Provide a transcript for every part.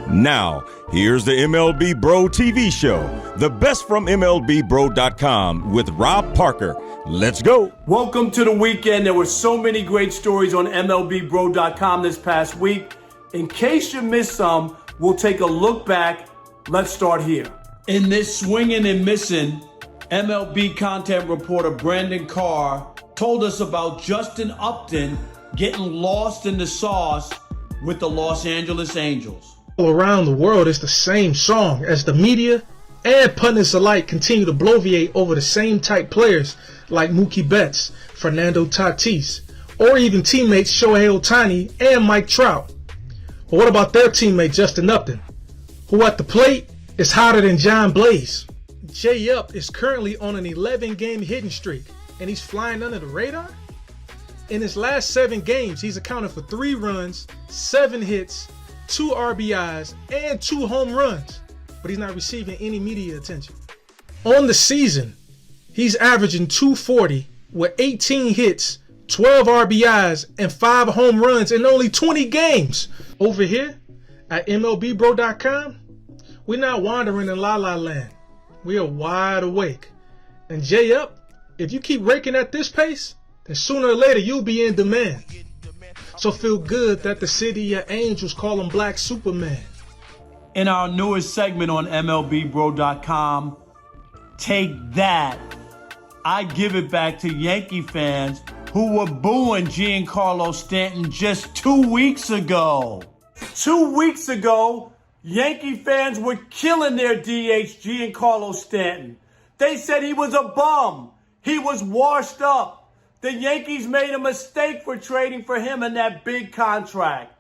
Now, here's the MLBBro TV show, the best from MLBBro.com with Rob Parker. Let's go. Welcome to the weekend. There were so many great stories on MLBBro.com this past week. In case you missed some, we'll take a look back. Let's start here. In this swinging and missing, MLB content reporter Brandon Carr told us about Justin Upton getting lost in the sauce with the Los Angeles Angels. Around the world, it's the same song as the media and pundits alike continue to bloviate over the same type players like Mookie Betts, Fernando Tatis, or even teammates Shohei Ohtani and Mike Trout. But what about their teammate Justin Upton, who at the plate is hotter than John Blaze? J-Up is currently on an 11-game hitting streak, and he's flying under the radar? In his last 7 games, he's accounted for 3 runs, 7 hits, 2 RBIs, and 2 home runs, but he's not receiving any media attention. On the season, he's averaging .240 with 18 hits, 12 RBIs, and 5 home runs in only 20 games. Over here at MLBBro.com, we're not wandering in La La Land. We are wide awake. And J-Up, if you keep raking at this pace, then sooner or later you'll be in demand. So feel good that the city of angels call him Black Superman. In our newest segment on MLBBro.com, Take That, I give it back to Yankee fans who were booing Giancarlo Stanton just 2 weeks ago. 2 weeks ago, Yankee fans were killing their DH Giancarlo Stanton. They said he was a bum. He was washed up. The Yankees made a mistake for trading for him in that big contract.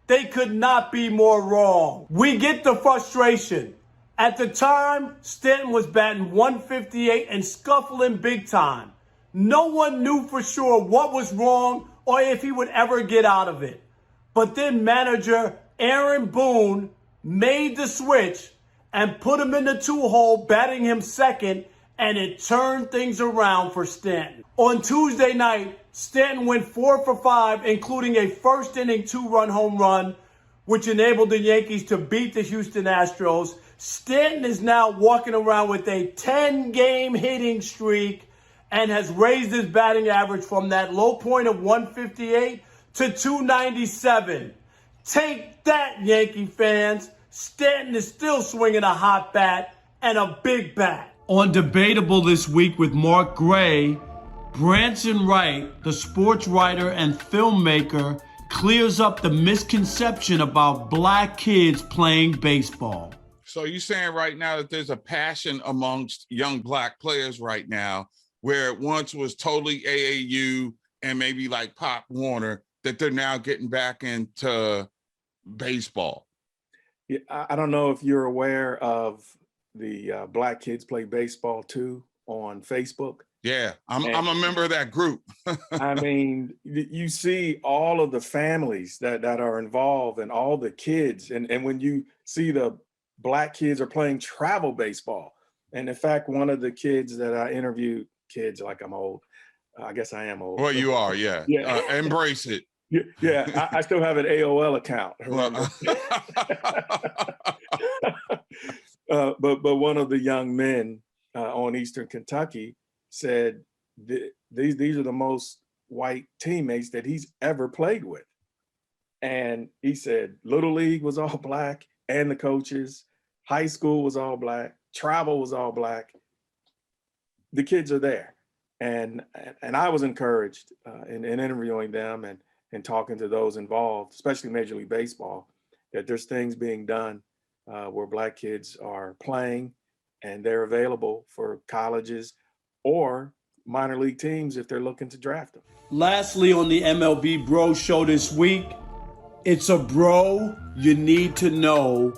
They could not be more wrong. We get the frustration. At the time, Stanton was batting .158 and scuffling big time. No one knew for sure what was wrong or if he would ever get out of it. But then manager Aaron Boone made the switch and put him in the 2-hole, batting him second, and it turned things around for Stanton. On Tuesday night, Stanton went 4 for 5, including a first-inning 2-run home run, which enabled the Yankees to beat the Houston Astros. Stanton is now walking around with a 10-game hitting streak and has raised his batting average from that low point of .158 to .297. Take that, Yankee fans. Stanton is still swinging a hot bat and a big bat. On Debatable this week with Mark Gray, Branson Wright, the sports writer and filmmaker, clears up the misconception about black kids playing baseball. So you're saying right now that there's a passion amongst young black players right now, where it once was totally AAU and maybe like Pop Warner, that they're now getting back into baseball? Yeah, I don't know if you're aware of the Black Kids Play Baseball too on Facebook. Yeah, I'm a member of that group. I mean, you see all of the families that are involved and all the kids. And when you see the black kids are playing travel baseball. And in fact, one of the kids that I interviewed, kids, like I'm old. I guess I am old. Well, you are, yeah. Embrace it. Yeah, I still have an AOL account. But one of the young men on Eastern Kentucky said these are the most white teammates that he's ever played with. And he said Little League was all black and the coaches, high school was all black, travel was all black. The kids are there. And I was encouraged in interviewing them and talking to those involved, especially Major League Baseball, that there's things being done where black kids are playing and they're available for colleges or minor league teams if they're looking to draft them. Lastly, on the MLB Bro Show this week, it's a bro you need to know.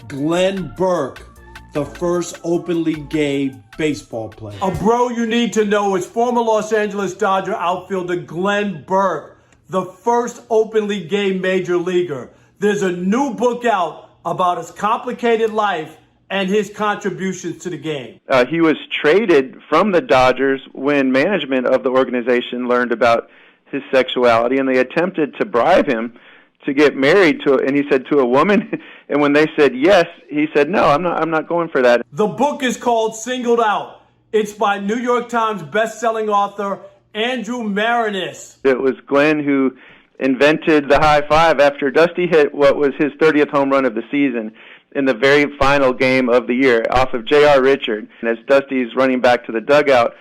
Glenn Burke, the first openly gay baseball player. A bro you need to know is former Los Angeles Dodger outfielder Glenn Burke, the first openly gay major leaguer. There's a new book out about his complicated life and his contributions to the game. He was traded from the Dodgers when management of the organization learned about his sexuality, and they attempted to bribe him to get married to, and he said, to a woman And when they said yes, he said, no, I'm not going for that. The book is called Singled Out. It's by New York Times bestselling author Andrew Marinis. It was Glenn who invented the high five after Dusty hit what was his 30th home run of the season in the very final game of the year off of J.R. Richard. And as Dusty's running back to the dugout,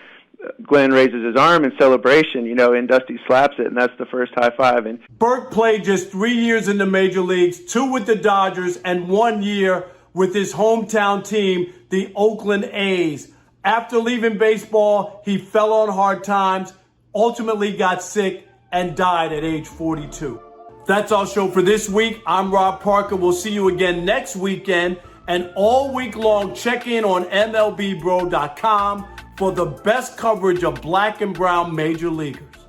Glenn raises his arm in celebration, and Dusty slaps it, and that's the first high five. And Burke played just 3 years in the major leagues, 2 with the Dodgers and 1 year with his hometown team, the Oakland A's. After leaving baseball, he fell on hard times, ultimately got sick, and died at age 42. That's our show for this week. I'm Rob Parker. We'll see you again next weekend. And all week long, check in on MLBBro.com for the best coverage of black and brown major leaguers.